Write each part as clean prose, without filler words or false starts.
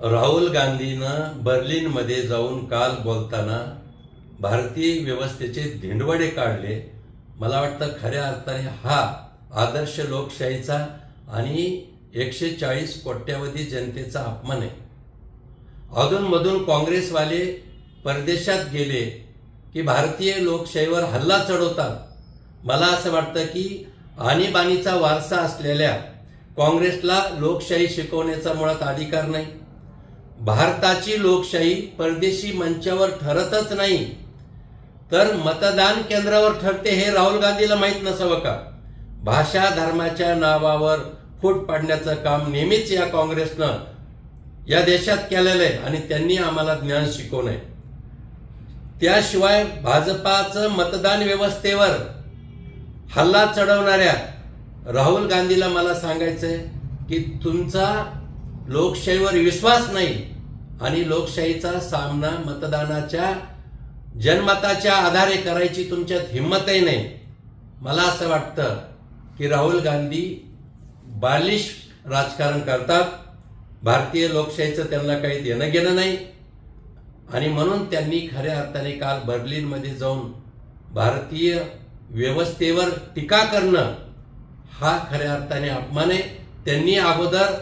राहुल गांधीनं बर्लिनमध्ये जाऊन काल बोलताना भारतीय व्यवस्थेचे धिंडवडे काढले. मला वाटतं खऱ्या अर्थाने हा आदर्श लोकशाहीचा आणि 140 कोट्यावधी जनतेचा अपमान आहे. अधूनमधून काँग्रेसवाले परदेशात गेले की भारतीय लोकशाहीवर हल्ला चढवतात. मला असं वाटतं की आणीबाणीचा वारसा असलेल्या काँग्रेसला लोकशाही शिकवण्याचा मुळात अधिकार नाही. भारताची लोकशाही परदेशी मंचावर ठरतच नाही तर मतदान केंद्रावर ठरते हे राहुल गांधीला माहीत नसावं का? भाषा धर्माच्या नावावर फूट पाडण्याचं काम नेहमीच या काँग्रेसनं या देशात केलेलं आहे आणि त्यांनी आम्हाला ज्ञान शिकवू नये. त्याशिवाय भाजपाचं मतदान व्यवस्थेवर हल्ला चढवणाऱ्या राहुल गांधीला मला सांगायचंय की तुमचा लोकशाहीवर विश्वास नाही आणि लोकशाहीचा सामना मतदानाच्या जनमताच्या आधारे करायची तुमच्यात हिंमतही नाही. मला असं वाटतं की राहुल गांधी बालिश राजकारण करतात. भारतीय लोकशाहीचं त्यांना काही देणं घेणं नाही आणि म्हणून त्यांनी खऱ्या अर्थाने काल बर्लिनमध्ये जाऊन भारतीय व्यवस्थेवर टीका करणं हा खऱ्या अर्थाने अपमान आहे. त्यांनी अगोदर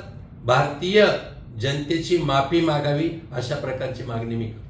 भारतीय जनतेची माफी मागावी अशा प्रकारची मागणी मी करतो.